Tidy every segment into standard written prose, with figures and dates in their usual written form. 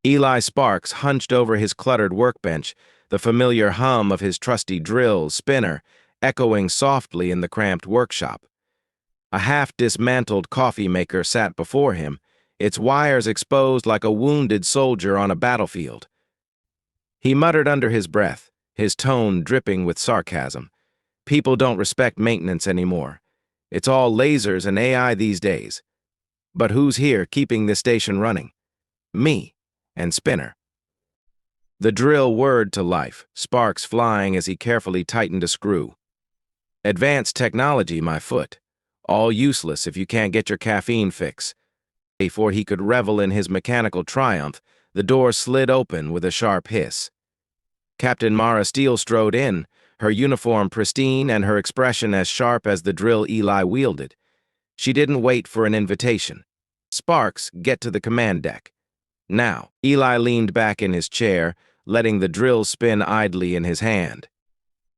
Eli Sparks hunched over his cluttered workbench, the familiar hum of his trusty drill spinner echoing softly in the cramped workshop. A half-dismantled coffee maker sat before him, its wires exposed like a wounded soldier on a battlefield. He muttered under his breath, his tone dripping with sarcasm. People don't respect maintenance anymore. It's all lasers and AI these days. But who's here keeping this station running? Me and Spinner. The drill whirred to life, sparks flying as he carefully tightened a screw. Advanced technology, my foot. All useless if you can't get your caffeine fix. Before he could revel in his mechanical triumph, the door slid open with a sharp hiss. Captain Mara Steele strode in, her uniform pristine and her expression as sharp as the drill Eli wielded. She didn't wait for an invitation. Sparks, get to the command deck. Now, Eli leaned back in his chair, letting the drill spin idly in his hand.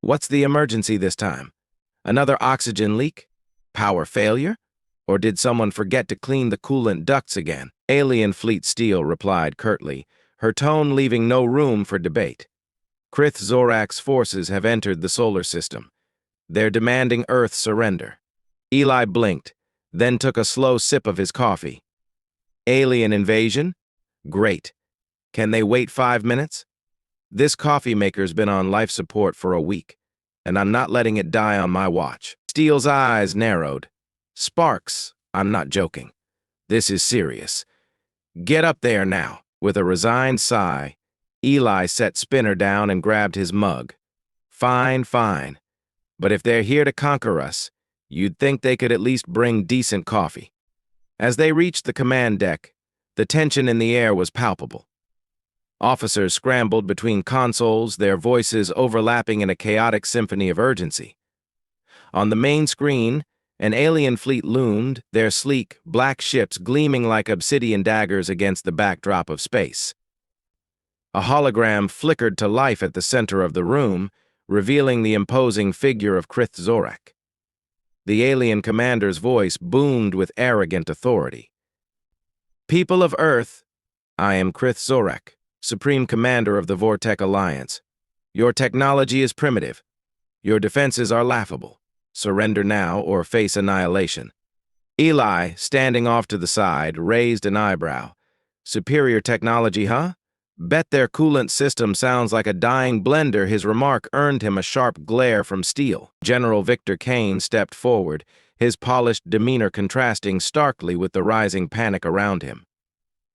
What's the emergency this time? Another oxygen leak? Power failure? Or did someone forget to clean the coolant ducts again? Alien Fleet Steele replied curtly, her tone leaving no room for debate. Krith Zorak's forces have entered the solar system. They're demanding Earth surrender. Eli blinked, then took a slow sip of his coffee. Alien invasion? Great. Can they wait 5 minutes? This coffee maker's been on life support for a week, and I'm not letting it die on my watch. Steele's eyes narrowed. Sparks, I'm not joking. This is serious. Get up there now. With a resigned sigh, Eli set Spinner down and grabbed his mug. Fine, fine. But if they're here to conquer us, you'd think they could at least bring decent coffee. As they reached the command deck, the tension in the air was palpable. Officers scrambled between consoles, their voices overlapping in a chaotic symphony of urgency. On the main screen, an alien fleet loomed, their sleek, black ships gleaming like obsidian daggers against the backdrop of space. A hologram flickered to life at the center of the room, revealing the imposing figure of Krith Zorak. The alien commander's voice boomed with arrogant authority. People of Earth, I am Krith Zorak, Supreme Commander of the Vortec Alliance. Your technology is primitive. Your defenses are laughable. Surrender now or face annihilation. Eli, standing off to the side, raised an eyebrow. Superior technology, huh? Bet their coolant system sounds like a dying blender. His remark earned him a sharp glare from Steele. General Victor Kane stepped forward, his polished demeanor contrasting starkly with the rising panic around him.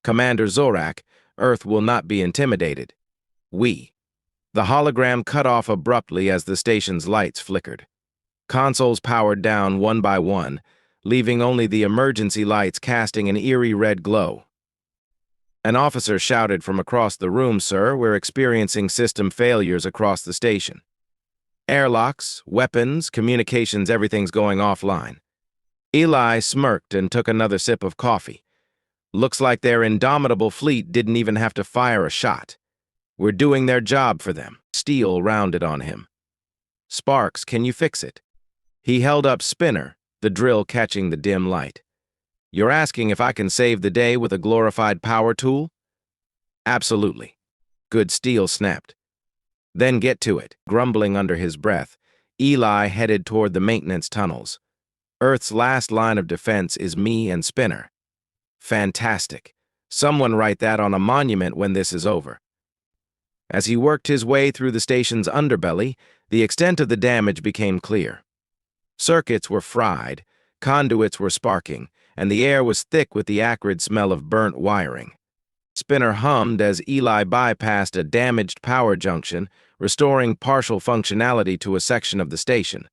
Commander Zorak, Earth will not be intimidated. We. The hologram cut off abruptly as the station's lights flickered. Consoles powered down one by one, leaving only the emergency lights casting an eerie red glow. An officer shouted from across the room, "Sir, we're experiencing system failures across the station. Airlocks, weapons, communications, everything's going offline." Eli smirked and took another sip of coffee. Looks like their indomitable fleet didn't even have to fire a shot. We're doing their job for them. Steele rounded on him. Sparks, can you fix it? He held up Spinner, the drill catching the dim light. You're asking if I can save the day with a glorified power tool? Absolutely. Good. Steele snapped. Then get to it. Grumbling under his breath, Eli headed toward the maintenance tunnels. Earth's last line of defense is me and Spinner. Fantastic. Someone write that on a monument when this is over. As he worked his way through the station's underbelly, the extent of the damage became clear. Circuits were fried, conduits were sparking, and the air was thick with the acrid smell of burnt wiring. Spinner hummed as Eli bypassed a damaged power junction, restoring partial functionality to a section of the station.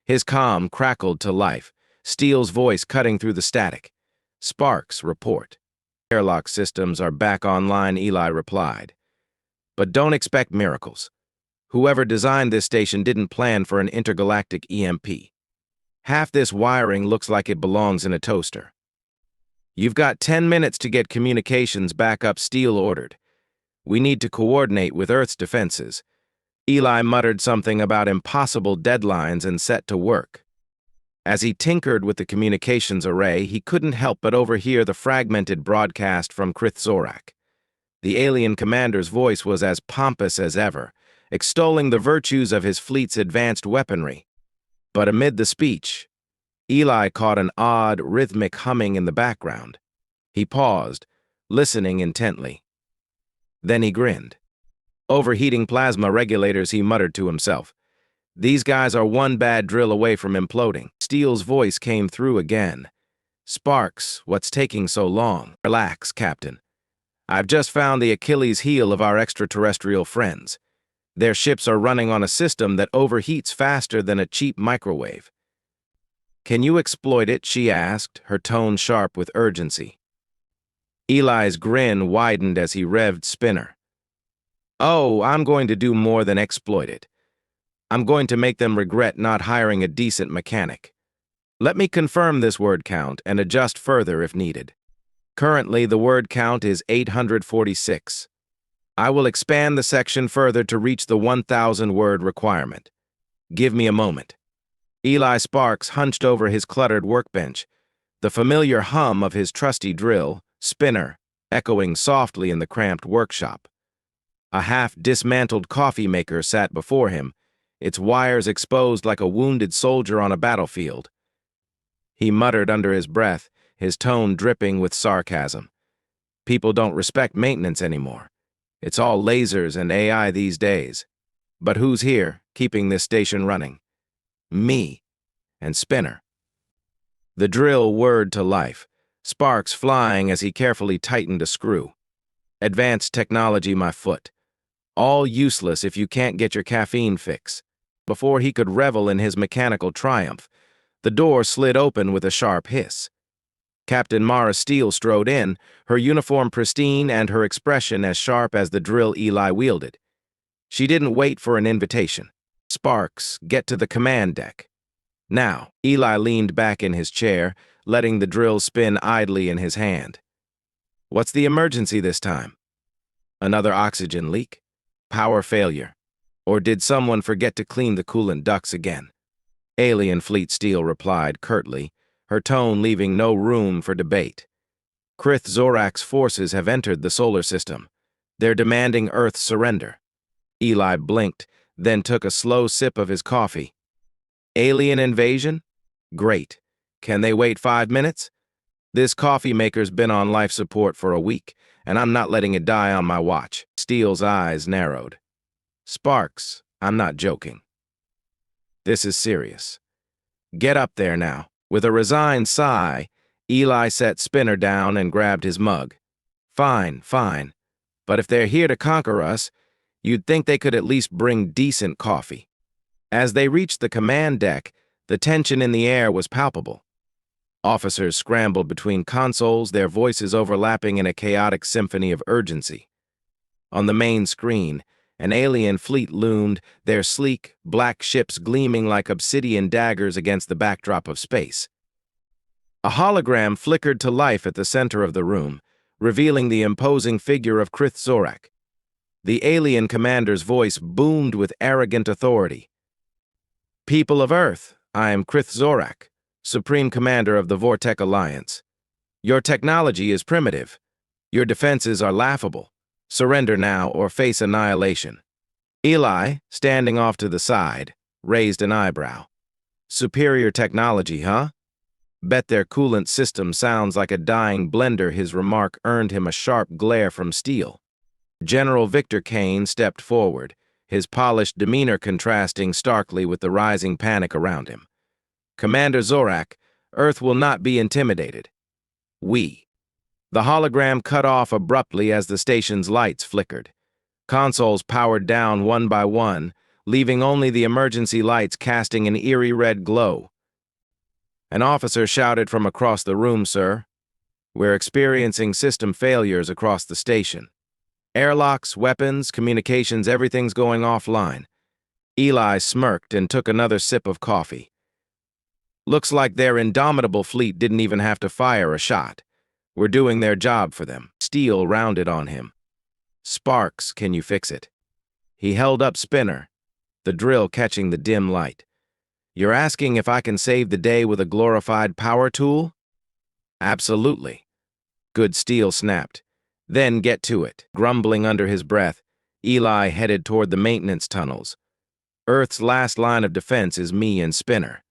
His comm crackled to life, Steele's voice cutting through the static. Sparks, report. Airlock systems are back online, Eli replied. But don't expect miracles. Whoever designed this station didn't plan for an intergalactic EMP. Half this wiring looks like it belongs in a toaster. You've got 10 minutes to get communications back up, Steele ordered. We need to coordinate with Earth's defenses. Eli muttered something about impossible deadlines and set to work. As he tinkered with the communications array, he couldn't help but overhear the fragmented broadcast from Krith Zorak. The alien commander's voice was as pompous as ever, extolling the virtues of his fleet's advanced weaponry. But amid the speech, Eli caught an odd, rhythmic humming in the background. He paused, listening intently. Then he grinned. Overheating plasma regulators, he muttered to himself. These guys are one bad drill away from imploding. Steele's voice came through again. Sparks, what's taking so long? Relax, Captain. I've just found the Achilles heel of our extraterrestrial friends. Their ships are running on a system that overheats faster than a cheap microwave. Can you exploit it? She asked, her tone sharp with urgency. Eli's grin widened as he revved Spinner. Oh, I'm going to do more than exploit it. I'm going to make them regret not hiring a decent mechanic. Let me confirm this word count and adjust further if needed. Currently, the word count is 846. I will expand the section further to reach the 1,000-word requirement. Give me a moment. Eli Sparks hunched over his cluttered workbench, the familiar hum of his trusty drill, Spinner, echoing softly in the cramped workshop. A half-dismantled coffee maker sat before him, its wires exposed like a wounded soldier on a battlefield. He muttered under his breath, his tone dripping with sarcasm. People don't respect maintenance anymore. It's all lasers and AI these days. But who's here, keeping this station running? Me and Spinner. The drill whirred to life, sparks flying as he carefully tightened a screw. Advanced technology, my foot. All useless if you can't get your caffeine fix. Before he could revel in his mechanical triumph, the door slid open with a sharp hiss. Captain Mara Steele strode in, her uniform pristine and her expression as sharp as the drill Eli wielded. She didn't wait for an invitation. Sparks, get to the command deck. Now, Eli leaned back in his chair, letting the drill spin idly in his hand. What's the emergency this time? Another oxygen leak? Power failure? Or did someone forget to clean the coolant ducts again? Alien Fleet Steele replied curtly, her tone leaving no room for debate. Krith Zorak's forces have entered the solar system. They're demanding Earth's surrender. Eli blinked, then took a slow sip of his coffee. Alien invasion? Great. Can they wait 5 minutes? This coffee maker's been on life support for a week, and I'm not letting it die on my watch. Steele's eyes narrowed. Sparks, I'm not joking. This is serious. Get up there now. With a resigned sigh, Eli set Spinner down and grabbed his mug. Fine, fine. But if they're here to conquer us, you'd think they could at least bring decent coffee. As they reached the command deck, the tension in the air was palpable. Officers scrambled between consoles, their voices overlapping in a chaotic symphony of urgency. On the main screen, an alien fleet loomed, their sleek, black ships gleaming like obsidian daggers against the backdrop of space. A hologram flickered to life at the center of the room, revealing the imposing figure of Krith Zorak. The alien commander's voice boomed with arrogant authority. People of Earth, I am Krith Zorak, Supreme Commander of the Vortec Alliance. Your technology is primitive. Your defenses are laughable. Surrender now or face annihilation. Eli, standing off to the side, raised an eyebrow. Superior technology, huh? Bet their coolant system sounds like a dying blender. His remark earned him a sharp glare from Steele. General Victor Kane stepped forward, his polished demeanor contrasting starkly with the rising panic around him. Commander Zorak, Earth will not be intimidated. We. The hologram cut off abruptly as the station's lights flickered. Consoles powered down one by one, leaving only the emergency lights casting an eerie red glow. An officer shouted from across the room, "Sir, we're experiencing system failures across the station. Airlocks, weapons, communications, everything's going offline." Eli smirked and took another sip of coffee. Looks like their indomitable fleet didn't even have to fire a shot. We're doing their job for them. Steele rounded on him. Sparks, can you fix it? He held up Spinner, the drill catching the dim light. You're asking if I can save the day with a glorified power tool? Absolutely. Good, Steele snapped. Then get to it. Grumbling under his breath, Eli headed toward the maintenance tunnels. Earth's last line of defense is me and Spinner.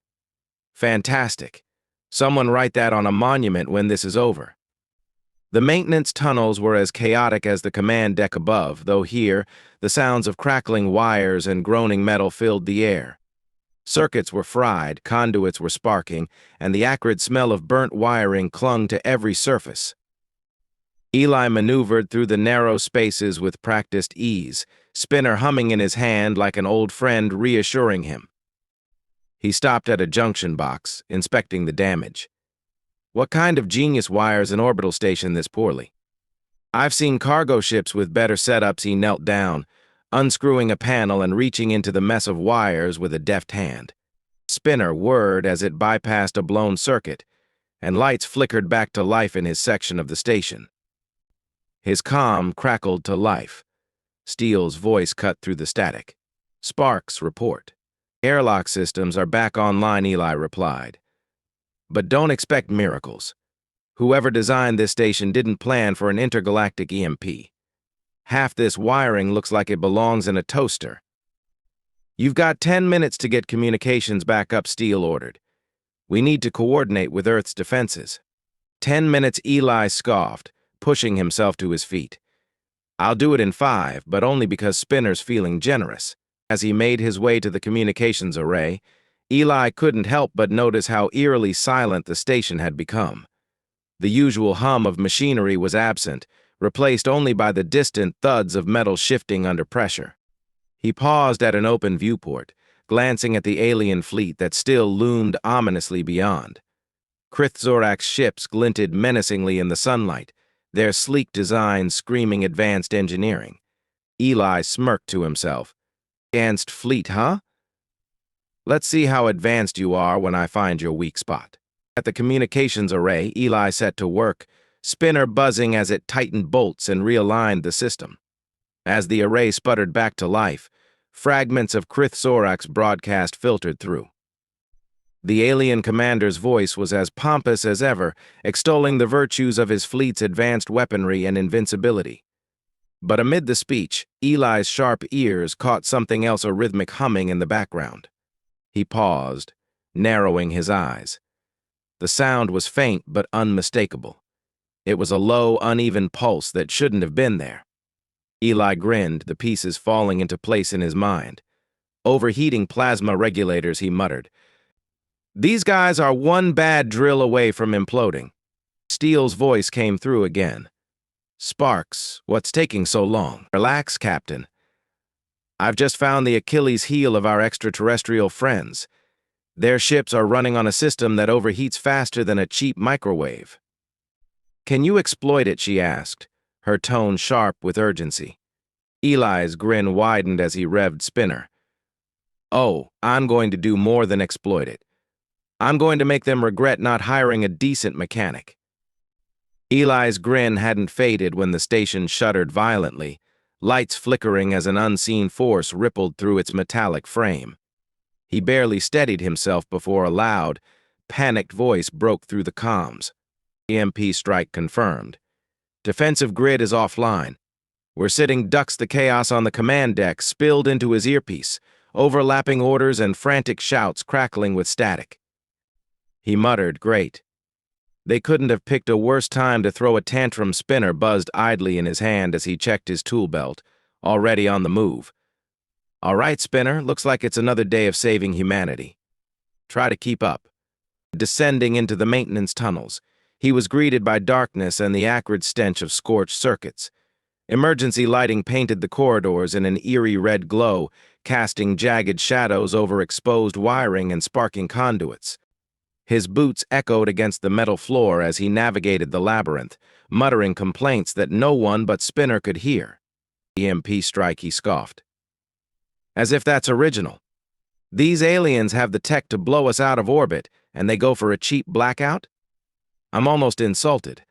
Fantastic. Someone write that on a monument when this is over. The maintenance tunnels were as chaotic as the command deck above, though here, the sounds of crackling wires and groaning metal filled the air. Circuits were fried, conduits were sparking, and the acrid smell of burnt wiring clung to every surface. Eli maneuvered through the narrow spaces with practiced ease, Spinner humming in his hand like an old friend reassuring him. He stopped at a junction box, inspecting the damage. What kind of genius wires an orbital station this poorly? I've seen cargo ships with better setups. He knelt down, unscrewing a panel and reaching into the mess of wires with a deft hand. Spinner whirred as it bypassed a blown circuit, and lights flickered back to life in his section of the station. His comm crackled to life. Steele's voice cut through the static. Sparks, report. Airlock systems are back online, Eli replied. But don't expect miracles. Whoever designed this station didn't plan for an intergalactic EMP. Half this wiring looks like it belongs in a toaster. You've got 10 minutes to get communications back up, Steele ordered. We need to coordinate with Earth's defenses. 10 minutes, Eli scoffed, pushing himself to his feet. I'll do it in 5, but only because Spinner's feeling generous. As he made his way to the communications array, Eli couldn't help but notice how eerily silent the station had become. The usual hum of machinery was absent, replaced only by the distant thuds of metal shifting under pressure. He paused at an open viewport, glancing at the alien fleet that still loomed ominously beyond. Krithzorak's ships glinted menacingly in the sunlight, their sleek designs screaming advanced engineering. Eli smirked to himself. Advanced fleet, huh? Let's see how advanced you are when I find your weak spot. At the communications array, Eli set to work, Spinner buzzing as it tightened bolts and realigned the system. As the array sputtered back to life, fragments of Krithzorak's broadcast filtered through. The alien commander's voice was as pompous as ever, extolling the virtues of his fleet's advanced weaponry and invincibility. But amid the speech, Eli's sharp ears caught something else, a rhythmic humming in the background. He paused, narrowing his eyes. The sound was faint but unmistakable. It was a low, uneven pulse that shouldn't have been there. Eli grinned, the pieces falling into place in his mind. Overheating plasma regulators, he muttered. These guys are one bad drill away from imploding. Steele's voice came through again. Sparks, what's taking so long? Relax, Captain. I've just found the Achilles heel of our extraterrestrial friends. Their ships are running on a system that overheats faster than a cheap microwave. Can you exploit it, she asked, her tone sharp with urgency. Eli's grin widened as he revved Spinner. Oh, I'm going to do more than exploit it. I'm going to make them regret not hiring a decent mechanic. Eli's grin hadn't faded when the station shuddered violently, lights flickering as an unseen force rippled through its metallic frame. He barely steadied himself before a loud, panicked voice broke through the comms. EMP strike confirmed. Defensive grid is offline. We're sitting ducks. The chaos on the command deck spilled into his earpiece, overlapping orders and frantic shouts crackling with static. He muttered, great. They couldn't have picked a worse time to throw a tantrum. Spinner buzzed idly in his hand as he checked his tool belt, already on the move. All right, Spinner, looks like it's another day of saving humanity. Try to keep up. Descending into the maintenance tunnels, he was greeted by darkness and the acrid stench of scorched circuits. Emergency lighting painted the corridors in an eerie red glow, casting jagged shadows over exposed wiring and sparking conduits. His boots echoed against the metal floor as he navigated the labyrinth, muttering complaints that no one but Spinner could hear. EMP strike, he scoffed. As if that's original. These aliens have the tech to blow us out of orbit, and they go for a cheap blackout? I'm almost insulted.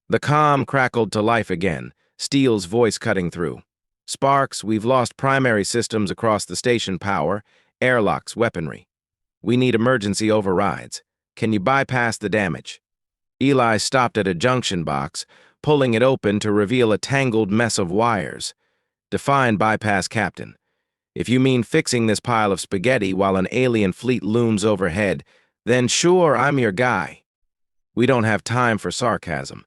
The comm crackled to life again, Steele's voice cutting through. Sparks, we've lost primary systems across the station, power, airlocks, weaponry. We need emergency overrides. Can you bypass the damage? Eli stopped at a junction box, pulling it open to reveal a tangled mess of wires. Define bypass, Captain. If you mean fixing this pile of spaghetti while an alien fleet looms overhead, then sure, I'm your guy. We don't have time for sarcasm.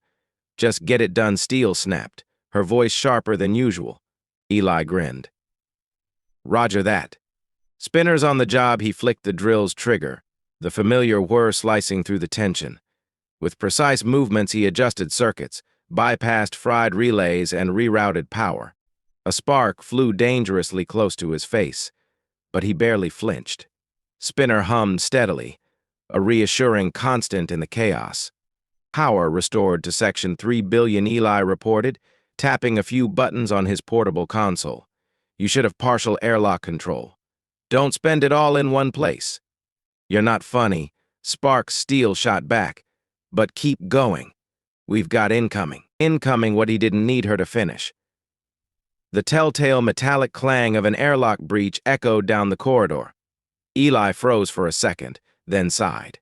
Just get it done, Steele snapped, her voice sharper than usual. Eli grinned. Roger that. Spinner's on the job. He flicked the drill's trigger, the familiar whir slicing through the tension. With precise movements, he adjusted circuits, bypassed fried relays, and rerouted power. A spark flew dangerously close to his face, but he barely flinched. Spinner hummed steadily, a reassuring constant in the chaos. Power restored to Section 3 billion, Eli reported, tapping a few buttons on his portable console. You should have partial airlock control. Don't spend it all in one place. You're not funny, Sparks Steele shot back. But keep going. We've got incoming. Incoming, what he didn't need her to finish. The telltale metallic clang of an airlock breach echoed down the corridor. Eli froze for a second, then sighed.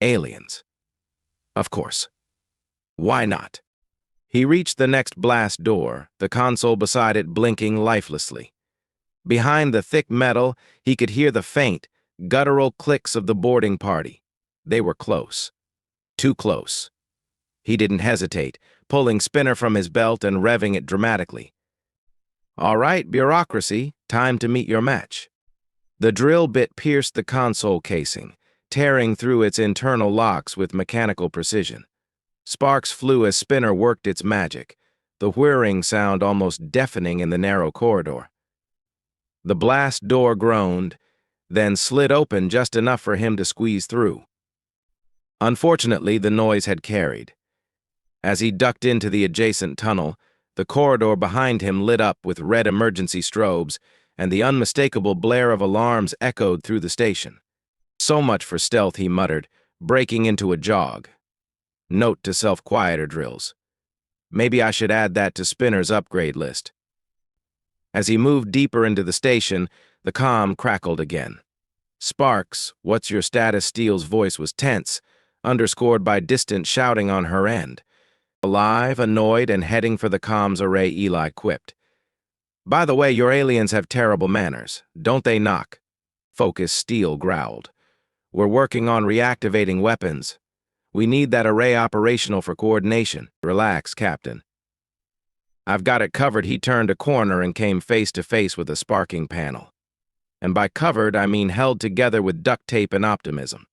Aliens. Of course. Why not? He reached the next blast door, the console beside it blinking lifelessly. Behind the thick metal, he could hear the faint, guttural clicks of the boarding party. They were close. Too close. He didn't hesitate, pulling Spinner from his belt and revving it dramatically. All right, bureaucracy, time to meet your match. The drill bit pierced the console casing, tearing through its internal locks with mechanical precision. Sparks flew as Spinner worked its magic, the whirring sound almost deafening in the narrow corridor. The blast door groaned, then slid open just enough for him to squeeze through. Unfortunately, the noise had carried. As he ducked into the adjacent tunnel, the corridor behind him lit up with red emergency strobes, and the unmistakable blare of alarms echoed through the station. So much for stealth, he muttered, breaking into a jog. Note to self-quieter drills. Maybe I should add that to Spinner's upgrade list. As he moved deeper into the station, the comm crackled again. Sparks, what's your status? Steele's voice was tense, underscored by distant shouting on her end. Alive, annoyed, and heading for the comms array, Eli quipped. By the way, your aliens have terrible manners, don't they, knock? Focus, Steele growled. We're working on reactivating weapons. We need that array operational for coordination. Relax, Captain. I've got it covered. He turned a corner and came face to face with a sparking panel. And by covered, I mean held together with duct tape and optimism.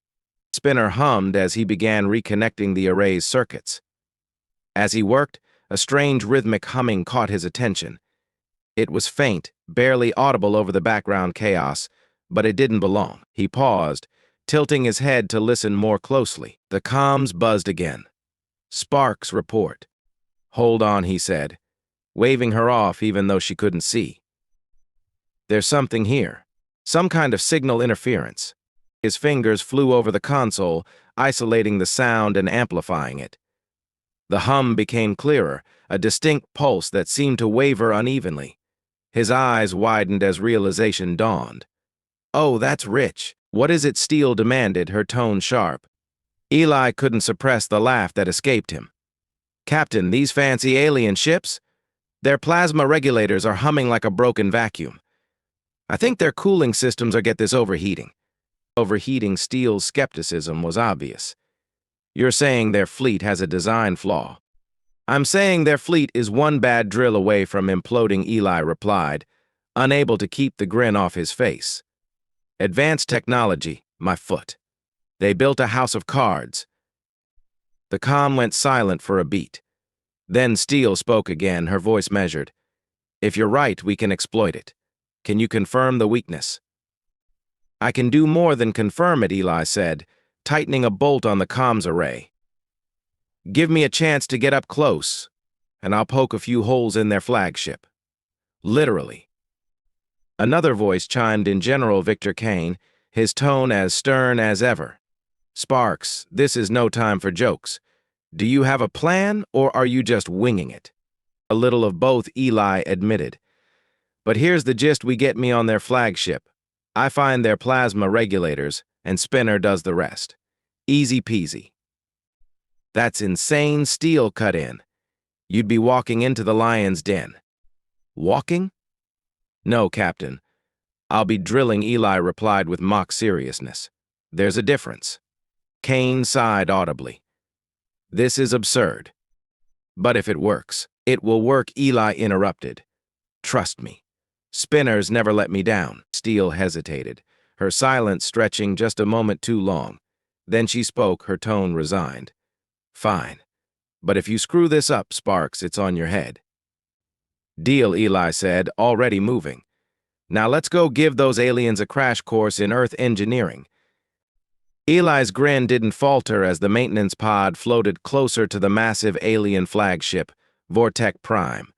Spinner hummed as he began reconnecting the array's circuits. As he worked, a strange rhythmic humming caught his attention. It was faint, barely audible over the background chaos, but it didn't belong. He paused, tilting his head to listen more closely. The comms buzzed again. Sparks report. Hold on, he said, waving her off even though she couldn't see. There's something here. Some kind of signal interference. His fingers flew over the console, isolating the sound and amplifying it. The hum became clearer, a distinct pulse that seemed to waver unevenly. His eyes widened as realization dawned. Oh, that's rich. What is it? Steele demanded, her tone sharp. Eli couldn't suppress the laugh that escaped him. Captain, these fancy alien ships? Their plasma regulators are humming like a broken vacuum. I think their cooling systems are get this overheating. Overheating, Steele's skepticism was obvious. You're saying their fleet has a design flaw. I'm saying their fleet is one bad drill away from imploding, Eli replied, unable to keep the grin off his face. Advanced technology, my foot. They built a house of cards. The comm went silent for a beat. Then Steele spoke again, her voice measured. If you're right, we can exploit it. Can you confirm the weakness? I can do more than confirm it, Eli said, tightening a bolt on the comms array. Give me a chance to get up close, and I'll poke a few holes in their flagship. Literally. Another voice chimed in, General Victor Kane, his tone as stern as ever. Sparks, this is no time for jokes. Do you have a plan, or are you just winging it? A little of both, Eli admitted. But here's the gist: we get me on their flagship. I find their plasma regulators, and Spinner does the rest. Easy peasy. That's insane, Steele cut in. You'd be walking into the lion's den. Walking? No, Captain. I'll be drilling, Eli replied with mock seriousness. There's a difference. Kane sighed audibly. This is absurd. But if it works, it will work, Eli interrupted. Trust me. Spinners never let me down. Steele hesitated, her silence stretching just a moment too long. Then she spoke, her tone resigned. Fine. But if you screw this up, Sparks, it's on your head. Deal, Eli said, already moving. Now let's go give those aliens a crash course in Earth engineering. Eli's grin didn't falter as the maintenance pod floated closer to the massive alien flagship, Vortec Prime.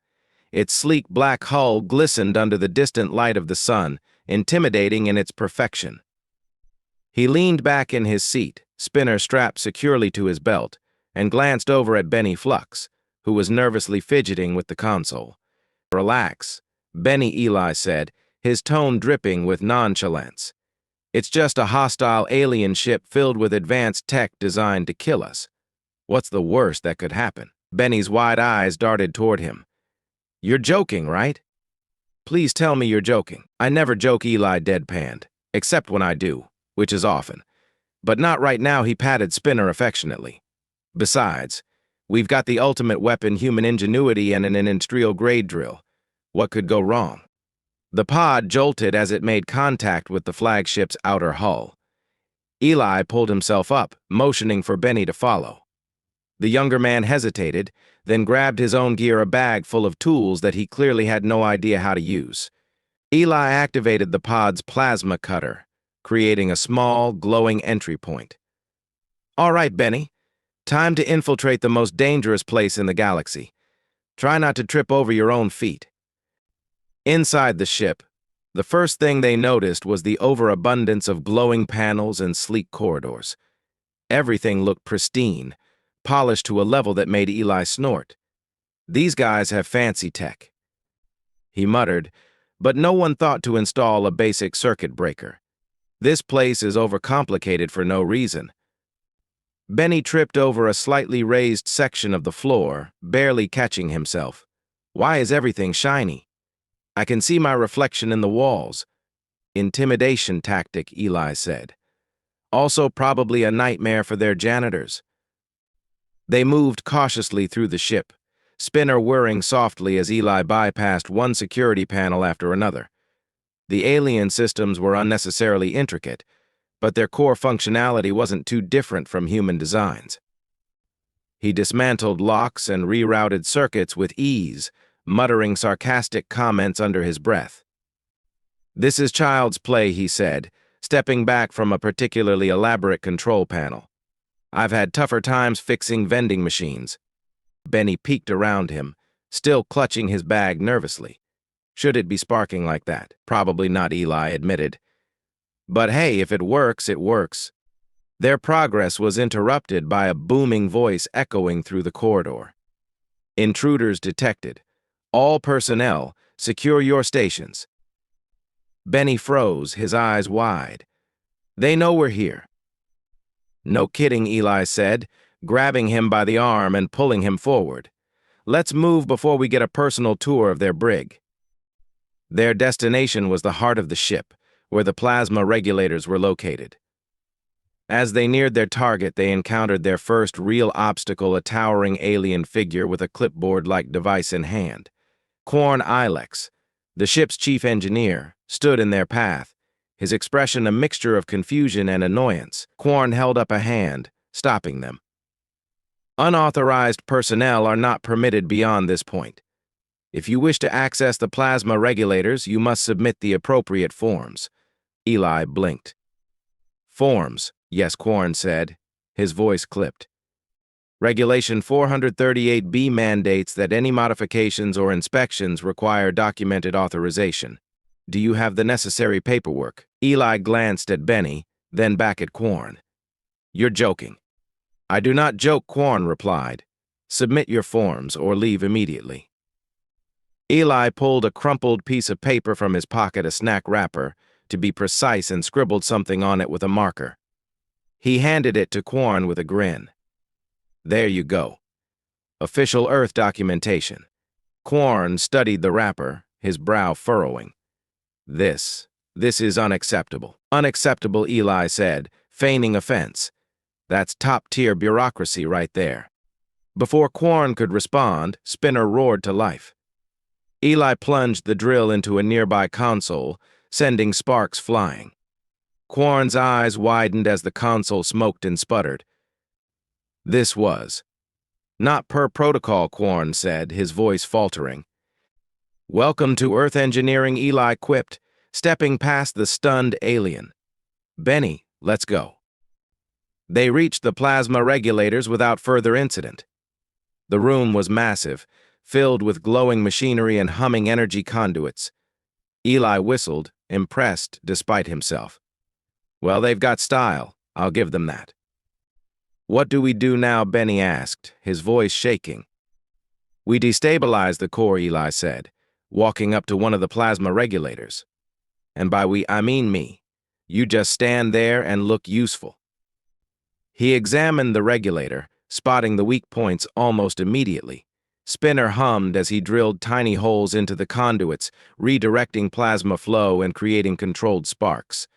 Its sleek black hull glistened under the distant light of the sun, intimidating in its perfection. He leaned back in his seat, spinner strapped securely to his belt, and glanced over at Benny Flux, who was nervously fidgeting with the console. Relax, Benny, Eli said, his tone dripping with nonchalance. It's just a hostile alien ship filled with advanced tech designed to kill us. What's the worst that could happen? Benny's wide eyes darted toward him. You're joking, right? Please tell me you're joking. I never joke, Eli deadpanned, except when I do, which is often. But not right now, he patted Spinner affectionately. Besides, we've got the ultimate weapon, human ingenuity, and an industrial-grade drill. What could go wrong? The pod jolted as it made contact with the flagship's outer hull. Eli pulled himself up, motioning for Benny to follow. The younger man hesitated, then grabbed his own gear, a bag full of tools that he clearly had no idea how to use. Eli activated the pod's plasma cutter, creating a small, glowing entry point. All right, Benny. Time to infiltrate the most dangerous place in the galaxy. Try not to trip over your own feet. Inside the ship, the first thing they noticed was the overabundance of glowing panels and sleek corridors. Everything looked pristine, polished to a level that made Eli snort. These guys have fancy tech, he muttered, but no one thought to install a basic circuit breaker. This place is overcomplicated for no reason. Benny tripped over a slightly raised section of the floor, barely catching himself. Why is everything shiny? I can see my reflection in the walls. Intimidation tactic, Eli said. Also probably a nightmare for their janitors. They moved cautiously through the ship, Spinner whirring softly as Eli bypassed one security panel after another. The alien systems were unnecessarily intricate, but their core functionality wasn't too different from human designs. He dismantled locks and rerouted circuits with ease, muttering sarcastic comments under his breath. This is child's play, he said, stepping back from a particularly elaborate control panel. I've had tougher times fixing vending machines. Benny peeked around him, still clutching his bag nervously. Should it be sparking like that? Probably not, Eli admitted. But hey, if it works, it works. Their progress was interrupted by a booming voice echoing through the corridor. Intruders detected. All personnel, secure your stations. Benny froze, his eyes wide. They know we're here. No kidding, Eli said, grabbing him by the arm and pulling him forward. Let's move before we get a personal tour of their brig. Their destination was the heart of the ship, where the plasma regulators were located. As they neared their target, they encountered their first real obstacle, a towering alien figure with a clipboard-like device in hand. Quorn Ilex, the ship's chief engineer, stood in their path, his expression a mixture of confusion and annoyance. Quorn held up a hand, stopping them. Unauthorized personnel are not permitted beyond this point. If you wish to access the plasma regulators, you must submit the appropriate forms. Eli blinked. Forms, yes, Quorn said, his voice clipped. Regulation 438B mandates that any modifications or inspections require documented authorization. Do you have the necessary paperwork? Eli glanced at Benny, then back at Quorn. You're joking. I do not joke, Quorn replied. Submit your forms or leave immediately. Eli pulled a crumpled piece of paper from his pocket, a snack wrapper, to be precise, and scribbled something on it with a marker. He handed it to Quorn with a grin. There you go. Official Earth documentation. Quarn studied the wrapper, his brow furrowing. This is unacceptable. Unacceptable, Eli said, feigning offense. That's top-tier bureaucracy right there. Before Quarn could respond, Spinner roared to life. Eli plunged the drill into a nearby console, sending sparks flying. Quarn's eyes widened as the console smoked and sputtered. This was not per protocol, Quarn said, his voice faltering. Welcome to Earth Engineering, Eli quipped, stepping past the stunned alien. Benny, let's go. They reached the plasma regulators without further incident. The room was massive, filled with glowing machinery and humming energy conduits. Eli whistled, impressed despite himself. Well, they've got style, I'll give them that. What do we do now, Benny asked, his voice shaking. We destabilize the core, Eli said, walking up to one of the plasma regulators. And by we, I mean me. You just stand there and look useful. He examined the regulator, spotting the weak points almost immediately. Spinner hummed as he drilled tiny holes into the conduits, redirecting plasma flow and creating controlled sparks.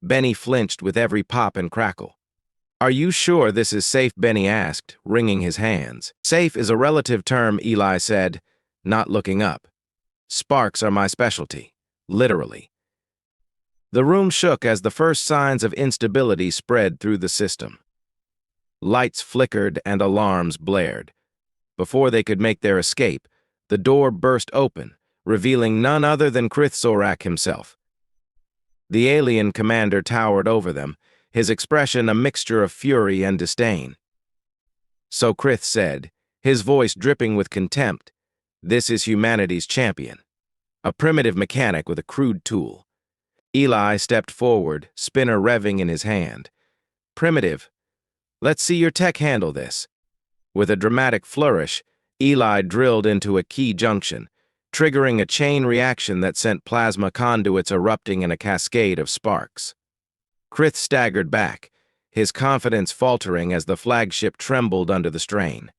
Benny flinched with every pop and crackle. Are you sure this is safe? Benny asked, wringing his hands. Safe is a relative term, Eli said, not looking up. Sparks are my specialty, literally. The room shook as the first signs of instability spread through the system. Lights flickered and alarms blared. Before they could make their escape, the door burst open, revealing none other than Krith himself. The alien commander towered over them, his expression a mixture of fury and disdain. So Krith said, his voice dripping with contempt, this is humanity's champion, a primitive mechanic with a crude tool. Eli stepped forward, Spinner revving in his hand. Primitive. Let's see your tech handle this. With a dramatic flourish, Eli drilled into a key junction, triggering a chain reaction that sent plasma conduits erupting in a cascade of sparks. Krith staggered back, his confidence faltering as the flagship trembled under the strain.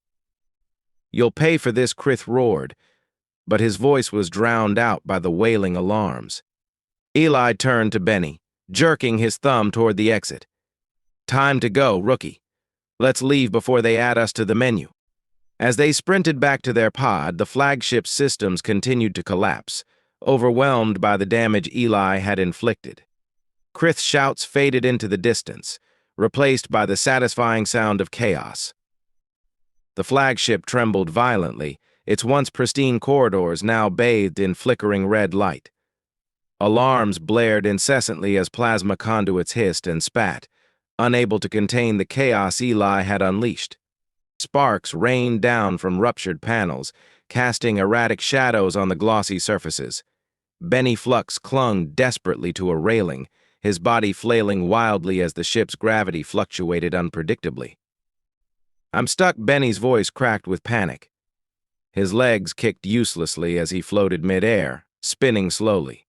You'll pay for this, Krith roared, but his voice was drowned out by the wailing alarms. Eli turned to Benny, jerking his thumb toward the exit. Time to go, rookie. Let's leave before they add us to the menu. As they sprinted back to their pod, the flagship's systems continued to collapse, overwhelmed by the damage Eli had inflicted. Krith's shouts faded into the distance, replaced by the satisfying sound of chaos. The flagship trembled violently, its once pristine corridors now bathed in flickering red light. Alarms blared incessantly as plasma conduits hissed and spat, unable to contain the chaos Eli had unleashed. Sparks rained down from ruptured panels, casting erratic shadows on the glossy surfaces. Benny Flux clung desperately to a railing, his body flailing wildly as the ship's gravity fluctuated unpredictably. I'm stuck, Benny's voice cracked with panic. His legs kicked uselessly as he floated mid-air, spinning slowly.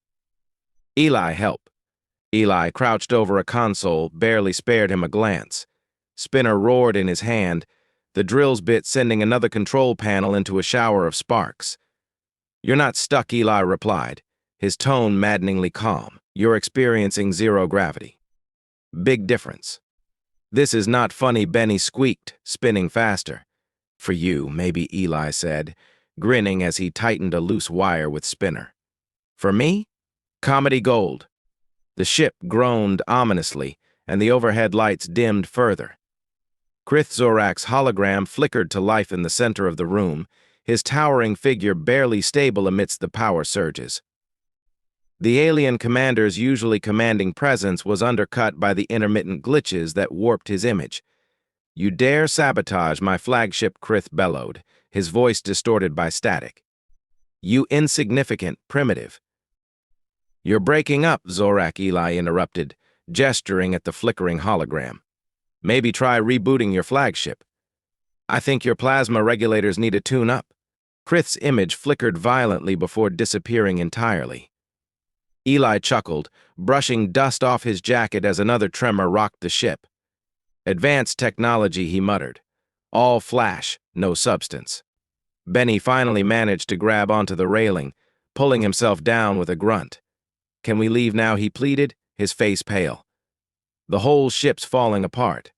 Eli, help. Eli, crouched over a console, barely spared him a glance. Spinner roared in his hand, the drill's bit sending another control panel into a shower of sparks. You're not stuck, Eli replied, his tone maddeningly calm. You're experiencing zero gravity. Big difference. This is not funny, Benny squeaked, spinning faster. For you, maybe, Eli said, grinning as he tightened a loose wire with Spinner. For me? Comedy gold. The ship groaned ominously, and the overhead lights dimmed further. Krith Zorak's hologram flickered to life in the center of the room, his towering figure barely stable amidst the power surges. The alien commander's usually commanding presence was undercut by the intermittent glitches that warped his image. You dare sabotage my flagship, Krith bellowed, his voice distorted by static. You insignificant primitive. You're breaking up, Zorak, Eli interrupted, gesturing at the flickering hologram. Maybe try rebooting your flagship. I think your plasma regulators need a tune-up. Krith's image flickered violently before disappearing entirely. Eli chuckled, brushing dust off his jacket as another tremor rocked the ship. Advanced technology, he muttered. All flash, no substance. Benny finally managed to grab onto the railing, pulling himself down with a grunt. "Can we leave now?" he pleaded, his face pale. "The whole ship's falling apart."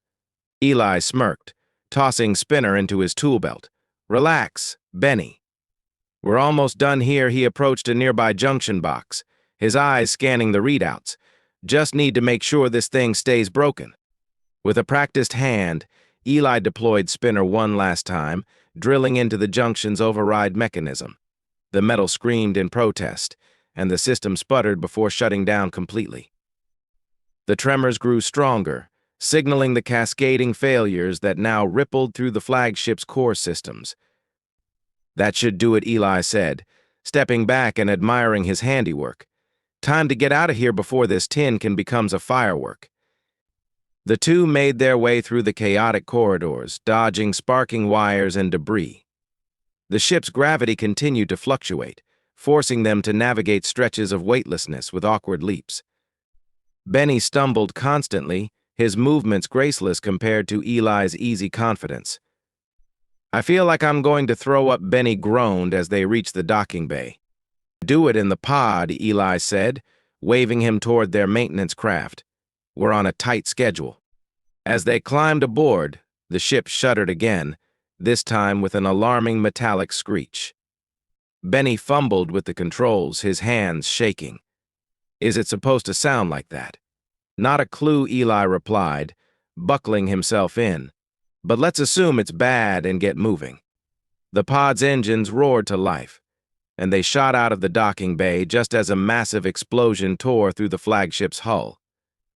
Eli smirked, tossing Spinner into his tool belt. "Relax, Benny. We're almost done here." He approached a nearby junction box, his eyes scanning the readouts. "Just need to make sure this thing stays broken." With a practiced hand, Eli deployed Spinner one last time, drilling into the junction's override mechanism. The metal screamed in protest, and the system sputtered before shutting down completely. The tremors grew stronger, signaling the cascading failures that now rippled through the flagship's core systems. "That should do it," Eli said, stepping back and admiring his handiwork. "Time to get out of here before this tin can become a firework." The two made their way through the chaotic corridors, dodging sparking wires and debris. The ship's gravity continued to fluctuate, forcing them to navigate stretches of weightlessness with awkward leaps. Benny stumbled constantly, his movements graceless compared to Eli's easy confidence. "I feel like I'm going to throw up," Benny groaned as they reached the docking bay. "Do it in the pod," Eli said, waving him toward their maintenance craft. "We're on a tight schedule." As they climbed aboard, the ship shuddered again, this time with an alarming metallic screech. Benny fumbled with the controls, his hands shaking. "Is it supposed to sound like that?" "Not a clue," Eli replied, buckling himself in. "But let's assume it's bad and get moving." The pod's engines roared to life, and they shot out of the docking bay just as a massive explosion tore through the flagship's hull.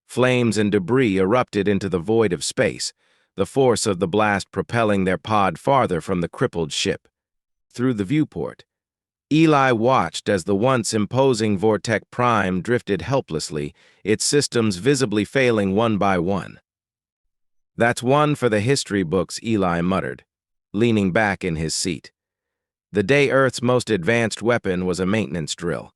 Flames and debris erupted into the void of space, the force of the blast propelling their pod farther from the crippled ship. Through the viewport, Eli watched as the once imposing Vortec Prime drifted helplessly, its systems visibly failing one by one. "That's one for the history books," Eli muttered, leaning back in his seat. The day Earth's most advanced weapon was a maintenance drill.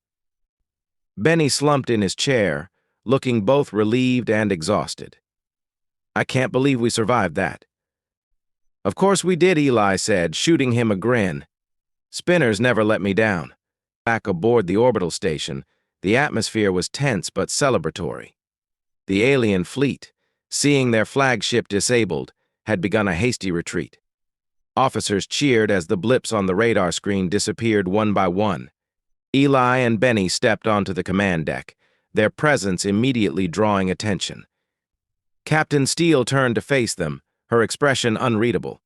Benny slumped in his chair, looking both relieved and exhausted. "I can't believe we survived that." "Of course we did," Eli said, shooting him a grin. "Spinner's never let me down." Back aboard the orbital station, the atmosphere was tense but celebratory. The alien fleet, seeing their flagship disabled, had begun a hasty retreat. Officers cheered as the blips on the radar screen disappeared one by one. Eli and Benny stepped onto the command deck, their presence immediately drawing attention. Captain Steele turned to face them, her expression unreadable.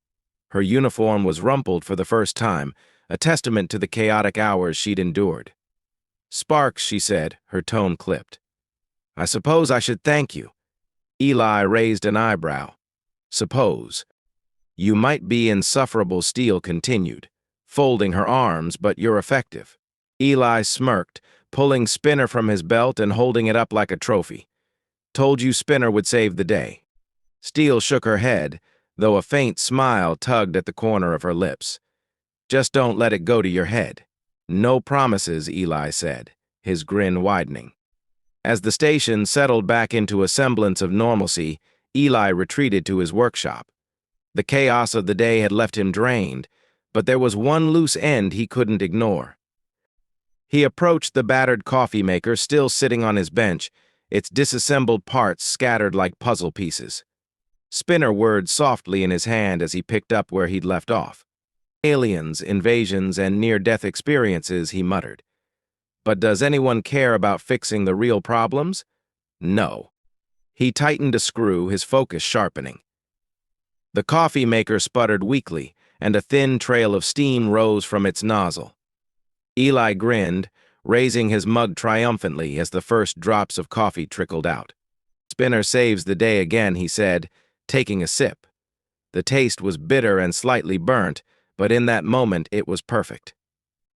Her uniform was rumpled for the first time, a testament to the chaotic hours she'd endured. "Sparks," she said, her tone clipped. "I suppose I should thank you." Eli raised an eyebrow. "Suppose." "You might be insufferable," Steele continued, folding her arms, "but you're effective." Eli smirked, pulling Spinner from his belt and holding it up like a trophy. "Told you Spinner would save the day." Steele shook her head, though a faint smile tugged at the corner of her lips. "Just don't let it go to your head." "No promises," Eli said, his grin widening. As the station settled back into a semblance of normalcy, Eli retreated to his workshop. The chaos of the day had left him drained, but there was one loose end he couldn't ignore. He approached the battered coffee maker still sitting on his bench, its disassembled parts scattered like puzzle pieces. Spinner whirred softly in his hand as he picked up where he'd left off. "Aliens, invasions, and near-death experiences," he muttered. "But does anyone care about fixing the real problems? No." He tightened a screw, his focus sharpening. The coffee maker sputtered weakly, and a thin trail of steam rose from its nozzle. Eli grinned, raising his mug triumphantly as the first drops of coffee trickled out. "Spinner saves the day again," he said, taking a sip. The taste was bitter and slightly burnt, but in that moment it was perfect.